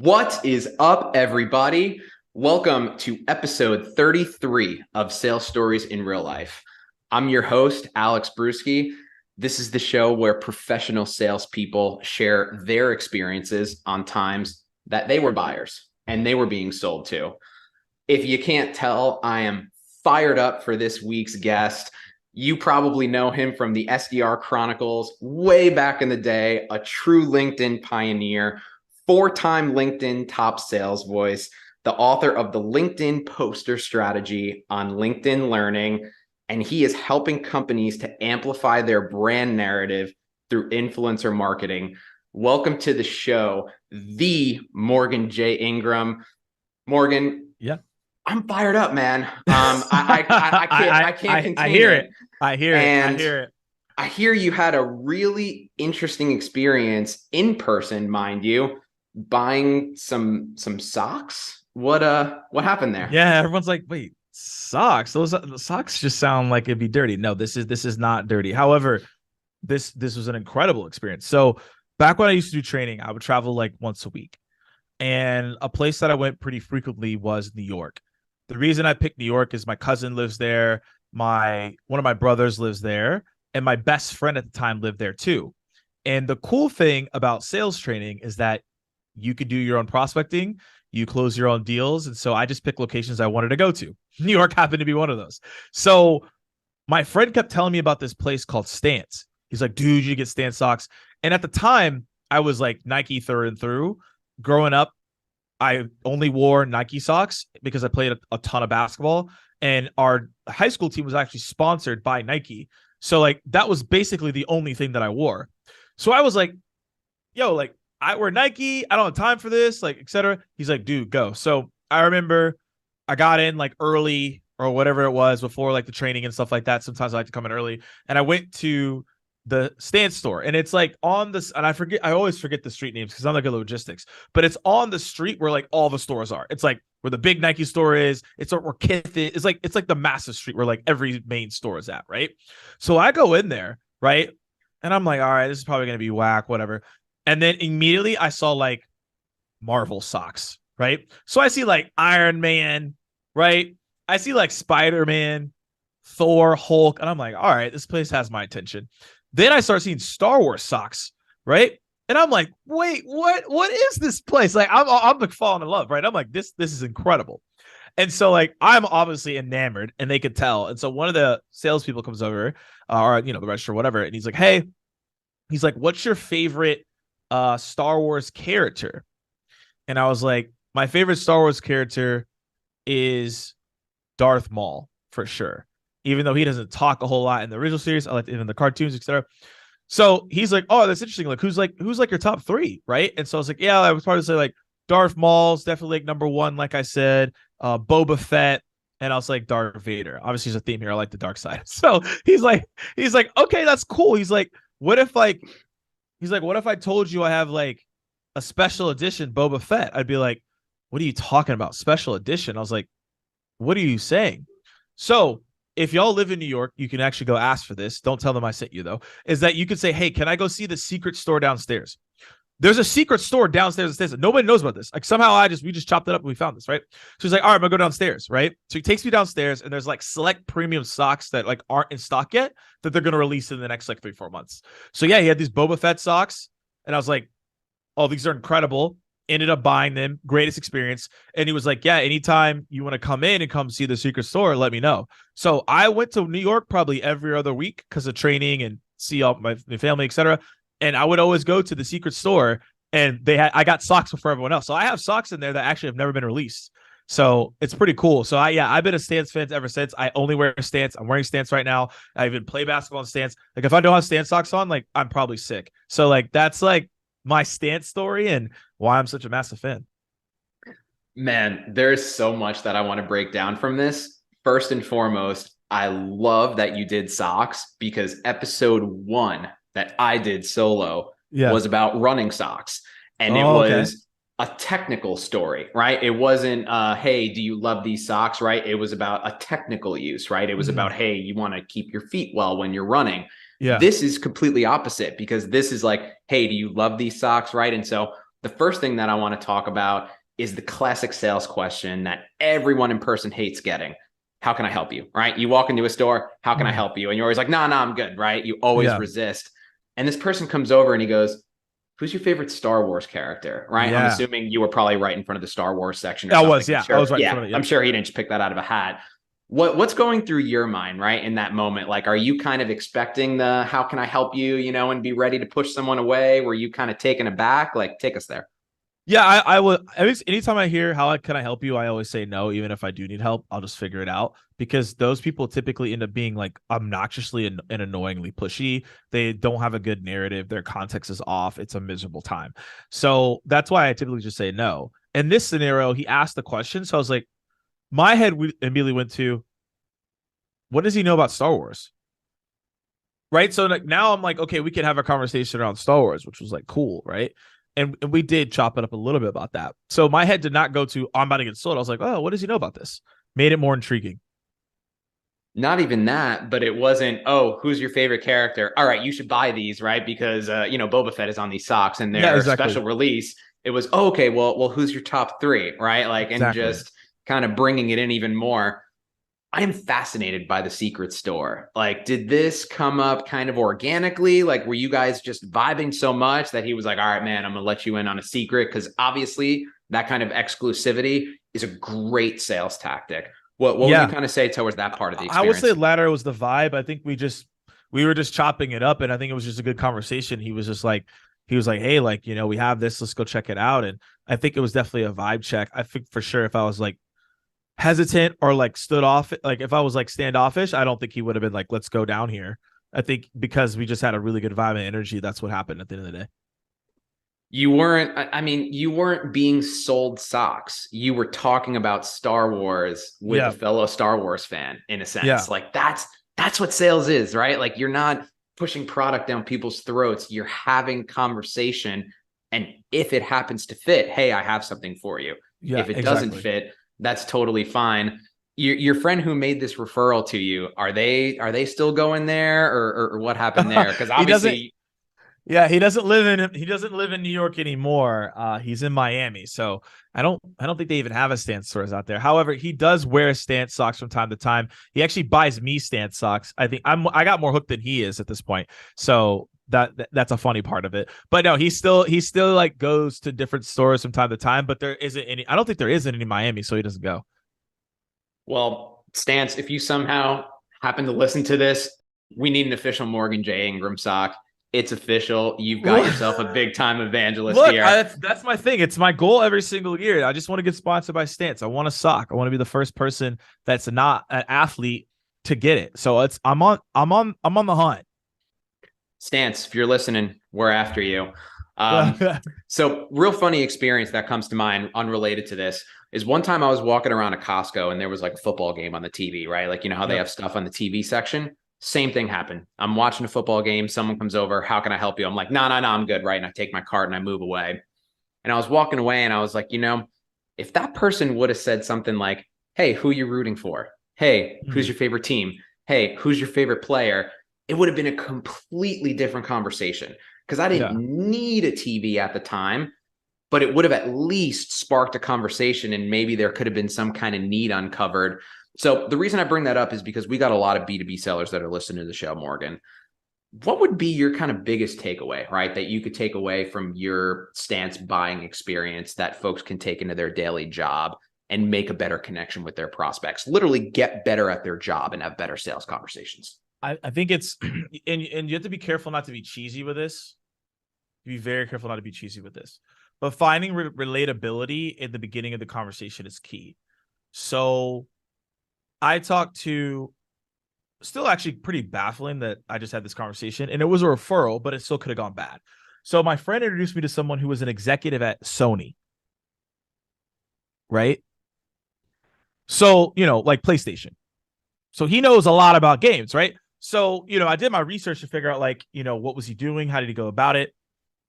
What is up, everybody? Welcome to episode 33 of Sales Stories in Real Life. I'm your host, Alex Bruschi. This is the show where professional salespeople share their experiences on times that they were buyers and they were being sold to. If you can't tell, I am fired up for this week's guest. You probably know him from the SDR Chronicles way back in the day, a true LinkedIn pioneer, four-time LinkedIn top sales voice, the author of the LinkedIn poster strategy on LinkedIn Learning, and he is helping companies to amplify their brand narrative through influencer marketing. Welcome to the show, the Morgan J Ingram. Morgan, yeah, I'm fired up, man. I can't contain I hear it. it. I hear it. I And hear it. I hear you had a really interesting experience in person, mind you, buying some socks. What happened there? Yeah, everyone's like, wait, socks. Those the socks just sound like it'd be dirty. No, this is not dirty. However, this was an incredible experience. So back when I used to do training, I would travel like once a week. And a place that I went pretty frequently was New York. The reason I picked New York is my cousin lives there, one of my brothers lives there, and my best friend at the time lived there too. And the cool thing about sales training is that you could do your own prospecting, you close your own deals. And so I just picked locations I wanted to go to. New York happened to be one of those. So my friend kept telling me about this place called Stance. He's like, dude, you get Stance socks. And at the time, I was like Nike through and through. Growing up, I only wore Nike socks because I played a ton of basketball, and our high school team was actually sponsored by Nike. So like that was basically the only thing that I wore. So I was like, yo, like I wear Nike. I don't have time for this, like, etc. He's like, dude, go. So I remember I got in like early or whatever it was before like the training and stuff like that. Sometimes I like to come in early, and I went to the Stance store, and it's like on this, and I always forget the street names because I'm not good at logistics, but it's on the street where like all the stores are. It's like where the big Nike store is. It's where Kith is. It's like the massive street where like every main store is at, right? So I go in there, right? And I'm like, all right, this is probably gonna be whack, whatever. And then immediately I saw like Marvel socks, right? So I see like Iron Man, right? I see like Spider-Man, Thor, Hulk, and I'm like, all right, this place has my attention. Then I start seeing Star Wars socks, right? And I'm like, wait, what? What is this place? Like, I'm like falling in love, right? I'm like, this is incredible. And so like I'm obviously enamored, and they could tell. And so one of the salespeople comes over, or the register, or whatever, and he's like, hey, he's like, what's your favorite Star Wars character? And I was like, my favorite Star Wars character is Darth Maul for sure. Even though he doesn't talk a whole lot in the original series, I like even the cartoons, etc. So he's like, "Oh, that's interesting. Like, who's like your top three, right?" And so I was like, "Yeah, I was probably say like Darth Maul's definitely like number one, like I said, Boba Fett, and I was like Darth Vader. Obviously, there's a theme here. I like the dark side. So he's like, okay, that's cool. What if like, what if I told you I have like a special edition Boba Fett? I'd be like, what are you talking about? Special edition? I was like, what are you saying? So if y'all live in New York, you can actually go ask for this. Don't tell them I sent you, though. Is that you could say, hey, can I go see the secret store downstairs? There's a secret store downstairs. Nobody knows about this. Like somehow we just chopped it up and we found this, right? So he's like, all right, I'm gonna go downstairs, right? So he takes me downstairs, and there's like select premium socks that like aren't in stock yet that they're gonna release in the next like 3-4 months. So yeah, he had these Boba Fett socks, and I was like, oh, these are incredible. Ended up buying them. Greatest experience. And he was like, yeah, anytime you want to come in and come see the secret store, let me know. So I went to New York probably every other week because of training and see all my family, etc. And I would always go to the secret store, and I got socks before everyone else. So I have socks in there that actually have never been released. So it's pretty cool. So I've been a Stance fan ever since. I only wear Stance. I'm wearing Stance right now. I even play basketball in Stance. Like if I don't have Stance socks on, like I'm probably sick. So like that's like my Stance story and why I'm such a massive fan. Man, there's so much that I want to break down from this. First and foremost, I love that you did socks because episode 1 that I did solo Yeah. was about running socks. And it Oh, okay. was a technical story, right? It wasn't, hey, do you love these socks, right? It was about a technical use, right? It was Mhm. about, hey, you want to keep your feet well when you're running. Yeah. This is completely opposite because this is like, hey, do you love these socks, right? And so the first thing that I want to talk about is the classic sales question that everyone in person hates getting. How can I help you? Right? You walk into a store, how can I help you? And you're always like, no, I'm good. Right? You always Yeah. resist. And this person comes over and he goes, who's your favorite Star Wars character? Right? I'm Yeah. assuming you were probably right in front of the Star Wars section or I something. was, yeah. I was right in front Yeah, of it. I'm Yep. sure he didn't just pick that out of a hat. What's going through your mind, right, in that moment? Like, are you kind of expecting the how can I help you, and be ready to push someone away? Were you kind of taken aback? Like, take us there. Yeah, I will. Anytime I hear can I help you, I always say no. Even if I do need help, I'll just figure it out because those people typically end up being like obnoxiously and annoyingly pushy. They don't have a good narrative. Their context is off. It's a miserable time. So that's why I typically just say no. In this scenario, he asked the question, so I was like, my head immediately went to, what does he know about Star Wars? Right. So like now I'm like, okay, we can have a conversation around Star Wars, which was like cool, right? And we did chop it up a little bit about that. So my head did not go to, oh, I'm about to get sold. I was like, oh, what does he know about this? Made it more intriguing. Not even that, but it wasn't, oh, who's your favorite character? All right, you should buy these, right? Because Boba Fett is on these socks and Yeah, they're exactly. special release. It was, oh, okay, well, who's your top three, right? Like, and Exactly. just kind of bringing it in even more. I am fascinated by the secret store. Like, did this come up kind of organically? Like, were you guys just vibing so much that he was like, all right, man, I'm going to let you in on a secret? Because obviously, that kind of exclusivity is a great sales tactic. What would you Yeah. kind of say towards that part of the I would say experience? latter was the vibe. I think we were just chopping it up and I think it was just a good conversation. He was like, hey, like, we have this, let's go check it out. And I think it was definitely a vibe check. I think for sure if I was like hesitant or like stood off, like if I was like standoffish, I don't think he would have been like, let's go down here. I think because we just had a really good vibe and energy, that's what happened at the end of the day. You weren't being sold socks. You were talking about Star Wars with a Yeah. fellow Star Wars fan, in a sense. Yeah. Like, that's what sales is, right? Like, you're not pushing product down people's throats. You're having conversation. And if it happens to fit, hey, I have something for you. Yeah, If it doesn't exactly. fit, that's totally fine. Your friend who made this referral to you, are they still going there, or what happened there? Because He doesn't obviously, Yeah, he doesn't live in New York anymore. He's in Miami. So I don't think they even have a Stance stores out there. However, he does wear Stance socks from time to time. He actually buys me Stance socks. I think I got more hooked than he is at this point. So that's a funny part of it. But no, he still like goes to different stores from time to time, but there isn't any. I don't think there isn't any Miami, so he doesn't go. well, Stance, if you somehow happen to listen to this, we need an official Morgan J Ingram sock. It's official. You've got Look, yourself a big time evangelist look, here. that's my thing. It's my goal every single year. I just want to get sponsored by Stance. I want a sock. I want to be the first person that's not an athlete to get it. So I'm on the hunt. Stance, if you're listening, we're after you. Um, so, real funny experience that comes to mind, unrelated to this, is one time I was walking around a Costco and there was like a football game on the TV, right? Like, how they Yep. have stuff on the TV section. Same thing happened. I'm watching a football game. Someone comes over. How can I help you? I'm like, no, I'm good. Right. And I take my cart and I move away. And I was walking away and I was like, if that person would have said something like, hey, who are you rooting for? Hey, who's Mhm. your favorite team? Hey, who's your favorite player? It would have been a completely different conversation because I didn't Yeah. need a TV at the time, but it would have at least sparked a conversation and maybe there could have been some kind of need uncovered. So the reason I bring that up is because we got a lot of B2B sellers that are listening to the show, Morgan. What would be your kind of biggest takeaway, right? That you could take away from your Stance buying experience that folks can take into their daily job and make a better connection with their prospects, literally get better at their job and have better sales conversations. I think it's and you have to be careful not to be cheesy with this. Be very careful not to be cheesy with this. But finding relatability at the beginning of the conversation is key. So I talked to still actually pretty baffling that I just had this conversation and it was a referral, but it still could have gone bad. So my friend introduced me to someone who was an executive at Sony, right? So, like PlayStation. So he knows a lot about games, right? So, I did my research to figure out like, what was he doing? How did he go about it?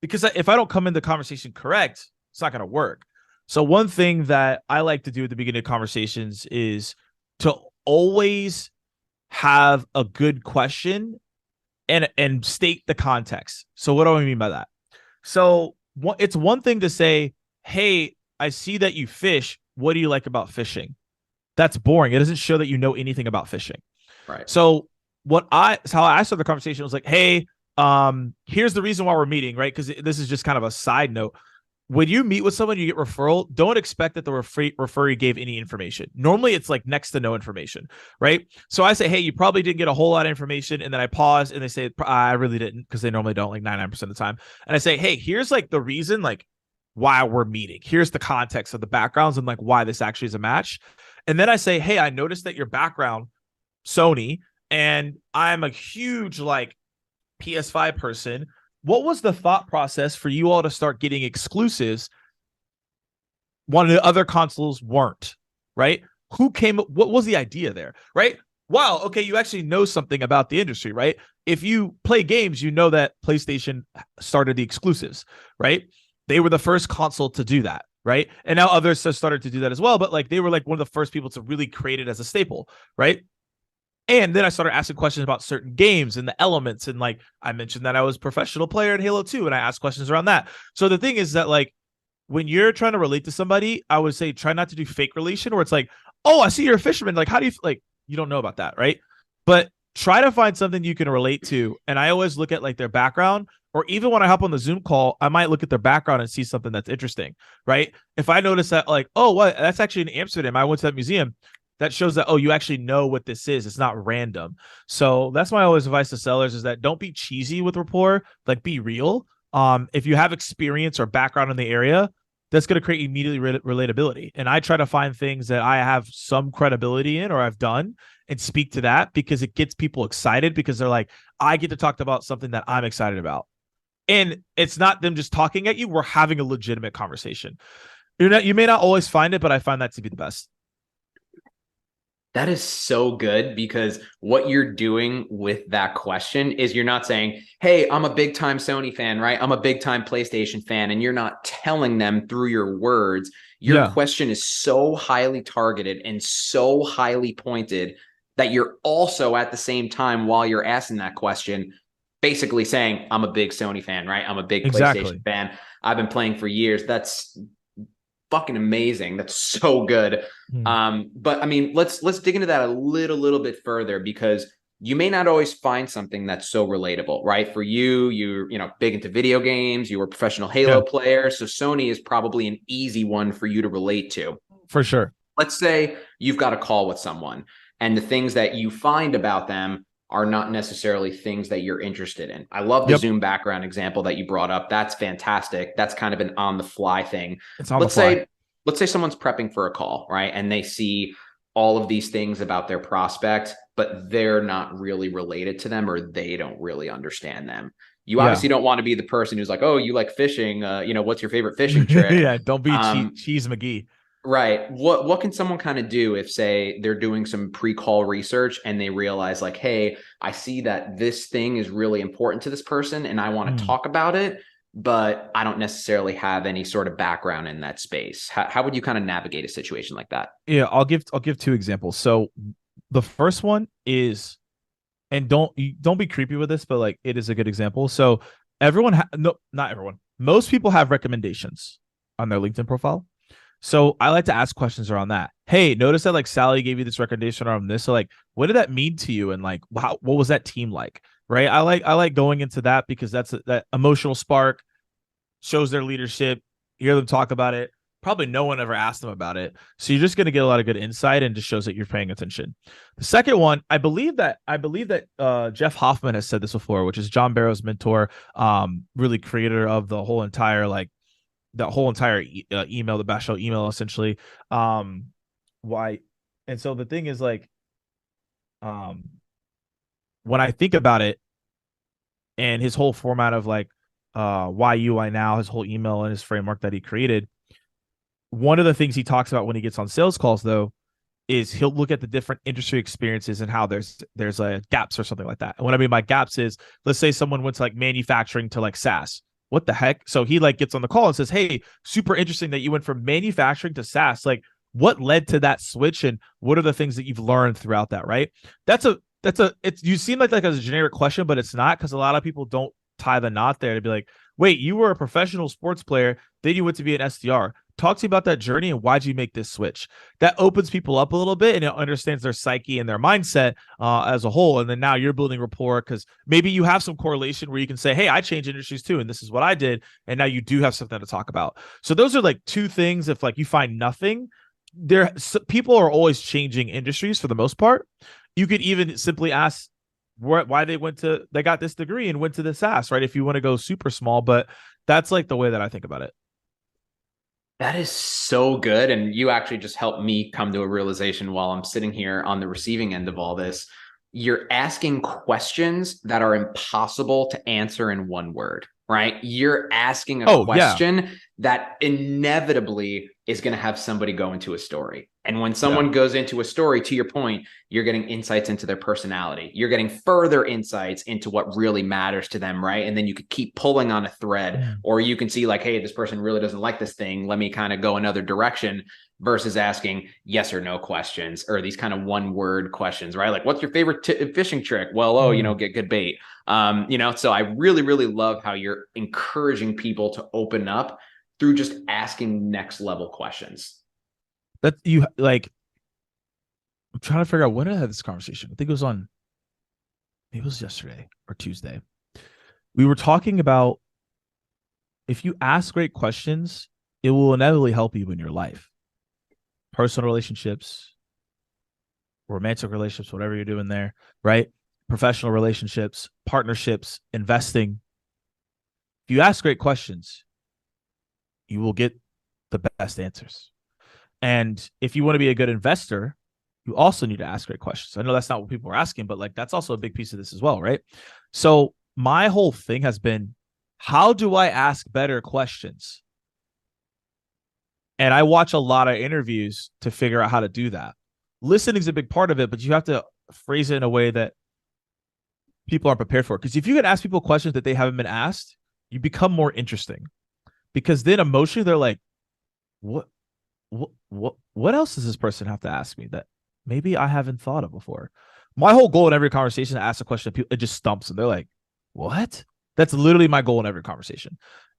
Because if I don't come in the conversation correct, it's not going to work. So one thing that I like to do at the beginning of conversations is to always have a good question and state the context. So what do I mean by that? So it's one thing to say, hey, I see that you fish. What do you like about fishing? That's boring. It doesn't show that you know anything about fishing. Right. So how I started the conversation was like, hey, here's the reason why we're meeting, right? Because this is just kind of a side note. When you meet with someone, you get referral. Don't expect that the referee gave any information. Normally, it's like next to no information, right? So I say, hey, you probably didn't get a whole lot of information, and then I pause, and they say, I really didn't, because they normally don't, like 99% of the time. And I say, hey, here's like the reason, like why we're meeting. Here's the context of the backgrounds and like why this actually is a match. And then I say, hey, I noticed that your background, Sony, and I'm a huge like PS5 person. What was the thought process for you all to start getting exclusives when the other consoles weren't, right? What was the idea there, right? Wow, okay, you actually know something about the industry, right? If you play games, you know that PlayStation started the exclusives, right? They were the first console to do that, right? And now others have started to do that as well, but like they were like one of the first people to really create it as a staple, right? And then I started asking questions about certain games and the elements. And like I mentioned that I was a professional player in Halo 2, and I asked questions around that. So the thing is that like when you're trying to relate to somebody, I would say try not to do fake relation where it's like, oh, I see you're a fisherman. Like, how do you like you don't know about that, right? But try to find something you can relate to. And I always look at like their background, or even when I hop on the Zoom call, I might look at their background and see something that's interesting, right? If I notice that like, oh, what that's actually in Amsterdam. I went to that museum. That shows that, oh, you actually know what this is. It's not random. So that's my always advice to sellers is that don't be cheesy with rapport, like be real. If you have experience or background in the area, that's going to create immediately relatability. And I try to find things that I have some credibility in or I've done and speak to that because it gets people excited because they're like, I get to talk about something that I'm excited about. And it's not them just talking at you. We're having a legitimate conversation. You may not always find it, but I find that to be the best. That is so good because what you're doing with that question is you're not saying, hey, I'm a big time Sony fan, right? I'm a big time PlayStation fan. And you're not telling them through your words. Your Yeah, question is so highly targeted and so highly pointed that you're also at the same time while you're asking that question, basically saying, I'm a big Sony fan, right? I'm a big PlayStation exactly. fan. I've been playing for years. That's fucking amazing. That's so good. Hmm. But I mean, let's dig into that a little bit further because you may not always find something that's so relatable, right? For you're big into video games, you were a professional Yeah, Halo player, so Sony is probably an easy one for you to relate to. for sure. Let's say you've got a call with someone and the things that you find about them are not necessarily things that you're interested in. I love the Yep. Zoom background example that you brought up. That's fantastic. That's kind of an on the fly thing. It's on the Let's fly. say let's say someone's prepping for a call, right? And they see all of these things about their prospect, but they're not really related to them or they don't really understand them. You Yeah. obviously don't want to be the person who's like, "Oh, you like fishing, what's your favorite fishing trick?" Yeah. Don't be Um, cheese McGee. Right. What can someone kind of do if say they're doing some pre-call research and they realize like, hey, I see that this thing is really important to this person and I want to Hmm. talk about it, but I don't necessarily have any sort of background in that space. How would you kind of navigate a situation like that? Yeah, I'll give two examples. So the first one is, and don't be creepy with this, but like it is a good example. So no, not everyone. Most people have recommendations on their LinkedIn profile. So I like to ask questions around that. Hey, notice that like Sally gave you this recommendation on this. So like, what did that mean to you? And like, what was that team like? Right. I like going into that because that emotional spark shows their leadership. Hear them talk about it. Probably no one ever asked them about it. So you're just going to get a lot of good insight and just shows that you're paying attention. The second one, I believe that Jeff Hoffman has said this before, which is John Barrow's mentor, really creator of the whole entire email, the bash out email, essentially. Why? And so the thing is like, um, when I think about it, and his whole format of like, why UI now, his whole email and his framework that he created. One of the things he talks about when he gets on sales calls, though, is he'll look at the different industry experiences and how there's gaps or something like that. And what I mean by gaps is, let's say someone went to like manufacturing to like SaaS. What the heck? So he like gets on the call and says, "Hey, super interesting that you went from manufacturing to SaaS. Like, what led to that switch, and what are the things that you've learned throughout that?" Right? It's you seem like a generic question, but it's not because a lot of people don't tie the knot there to be like, Wait, you were a professional sports player, then you went to be an SDR. Talk to me about that journey and why'd you make this switch? That opens people up a little bit and it understands their psyche and their mindset as a whole. And then now you're building rapport because maybe you have some correlation where you can say, hey, I changed industries too, and this is what I did. And now you do have something to talk about. So those are like two things. If like you find nothing, people are always changing industries for the most part. You could even simply ask why they got this degree and went to this ass, right? If you want to go super small, but that's like the way that I think about it. That is so good. And you actually just helped me come to a realization while I'm sitting here on the receiving end of all this. You're asking questions that are impossible to answer in one word, right? You're asking a question that inevitably is going to have somebody go into a story. And when someone goes into a story, to your point, you're getting insights into their personality. You're getting further insights into what really matters to them, right? And then you could keep pulling on a thread, or you can see like, hey, this person really doesn't like this thing. Let me kind of go another direction versus asking yes or no questions or these kind of one word questions, right? Like, what's your favorite fishing trick? Well, get good bait. So I really, really love how you're encouraging people to open up through just asking next level questions. That you like, I'm trying to figure out when I had this conversation. I think maybe it was yesterday or Tuesday. We were talking about if you ask great questions, it will inevitably help you in your life. Personal relationships, romantic relationships, whatever you're doing there, right? Professional relationships, partnerships, investing. If you ask great questions, you will get the best answers. And if you want to be a good investor, you also need to ask great questions. I know that's not what people are asking, but like that's also a big piece of this as well, right? So my whole thing has been, how do I ask better questions? And I watch a lot of interviews to figure out how to do that. Listening is a big part of it, but you have to phrase it in a way that people aren't prepared for. Because if you can ask people questions that they haven't been asked, you become more interesting. Because then emotionally, they're like, what else does this person have to ask me that maybe I haven't thought of before? My whole goal in every conversation is to ask a question, it just stumps them. They're like, what? That's literally my goal in every conversation.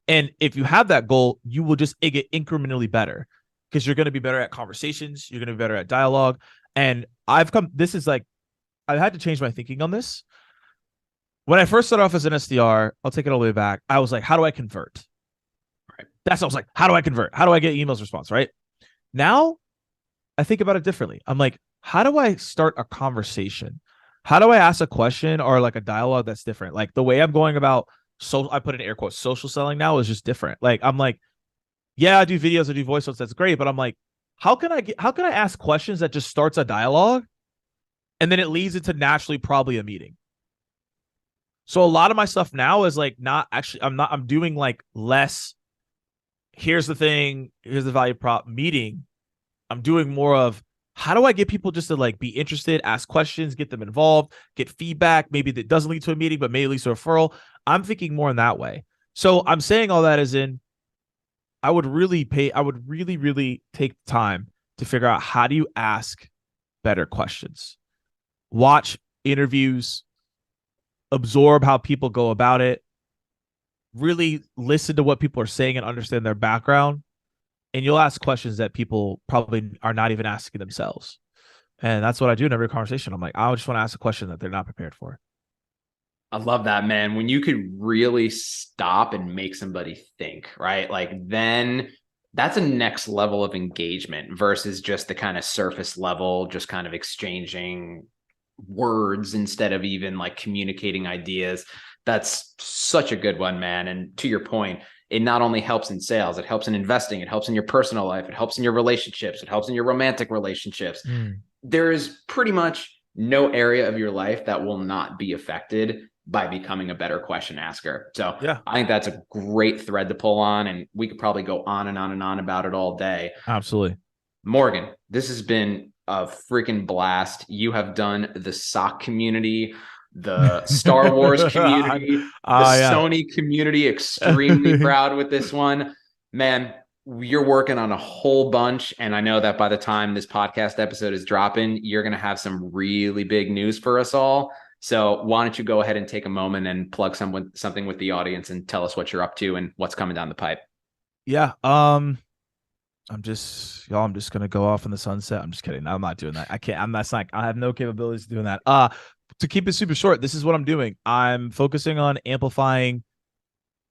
And if you have that goal, you will just get incrementally better because you're going to be better at conversations. You're going to be better at dialogue. And I've had to change my thinking on this. When I first started off as an SDR, I'll take it all the way back. I was like, how do I convert? Right. That's what I was like, how do I convert? How do I get emails response? Right. Now I think about it differently. I'm like, how do I start a conversation? How do I ask a question or like a dialogue that's different? Like the way I'm going about, so I put in air quotes, social selling now is just different. Like I'm like, yeah, I do videos, I do voice notes, that's great. But I'm like, how can I ask questions that just starts a dialogue and then it leads into naturally probably a meeting? So a lot of my stuff now is like I'm doing like less. Here's the thing, here's the value prop meeting. I'm doing more of how do I get people just to like be interested, ask questions, get them involved, get feedback. Maybe that doesn't lead to a meeting, but maybe leads to a referral. I'm thinking more in that way. So I'm saying all that as in, I would really, really take time to figure out how do you ask better questions. Watch interviews, absorb how people go about it, really listen to what people are saying and understand their background. And you'll ask questions that people probably are not even asking themselves. And that's what I do in every conversation. I'm like, I just want to ask a question that they're not prepared for. I love that, man. When you could really stop and make somebody think, right? Like then that's a next level of engagement versus just the kind of surface level, just kind of exchanging words instead of even like communicating ideas. That's such a good one, man. And to your point, it not only helps in sales, it helps in investing, it helps in your personal life, it helps in your relationships, it helps in your romantic relationships. There is pretty much no area of your life that will not be affected by becoming a better question asker. So yeah, I think that's a great thread to pull on, and we could probably go on and on and on about it all day. Absolutely. Morgan, this has been a freaking blast. You have done the SOC community, the Star Wars community, Sony community extremely proud with this one. Man, you're working on a whole bunch. And I know that by the time this podcast episode is dropping, you're going to have some really big news for us all. So why don't you go ahead and take a moment and plug something with the audience and tell us what you're up to and what's coming down the pipe. Yeah. I'm just gonna go off in the sunset. I'm just kidding. I'm not doing that. I can't. I'm not. I have no capabilities of doing that. To keep it super short, this is what I'm doing. I'm focusing on amplifying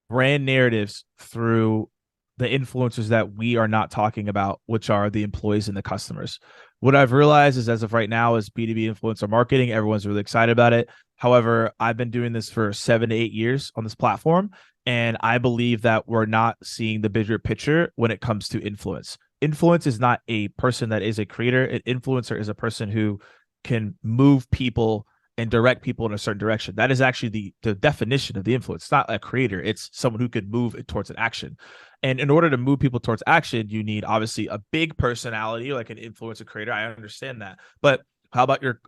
brand narratives through the influencers that we are not talking about, which are the employees and the customers. What I've realized is, as of right now, is B2B influencer marketing. Everyone's really excited about it. However, I've been doing this for 7 to 8 years on this platform, and I believe that we're not seeing the bigger picture when it comes to influence. Influence is not a person that is a creator. An influencer is a person who can move people and direct people in a certain direction. That is actually the definition of the influence. It's not a creator. It's someone who could move it towards an action. And in order to move people towards action, you need obviously a big personality, like an influencer creator. I understand that. But how about your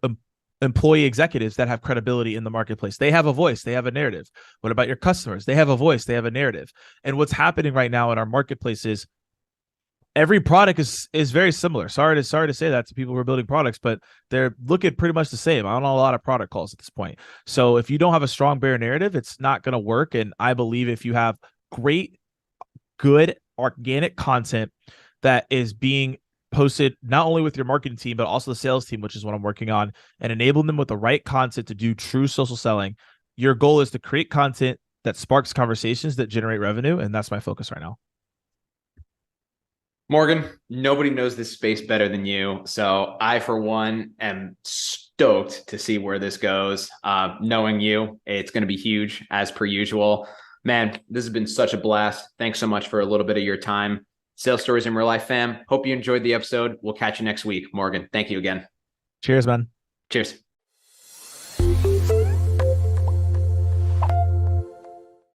employee executives that have credibility in the marketplace? They have a voice, they have a narrative. What about your customers? They have a voice, they have a narrative. And what's happening right now in our marketplace is every product is very similar. Sorry to say that to people who are building products, but they're looking pretty much the same. I don't know a lot of product calls at this point. So if you don't have a strong bear narrative, it's not going to work. And I believe if you have great, good, organic content that is being posted not only with your marketing team, but also the sales team, which is what I'm working on, and enable them with the right content to do true social selling. Your goal is to create content that sparks conversations that generate revenue. And that's my focus right now. Morgan, nobody knows this space better than you. So I, for one, am stoked to see where this goes. Knowing you, it's going to be huge as per usual. Man, this has been such a blast. Thanks so much for a little bit of your time. Sales Stories in Real Life fam. Hope you enjoyed the episode. We'll catch you next week. Morgan, thank you again. Cheers, man. Cheers.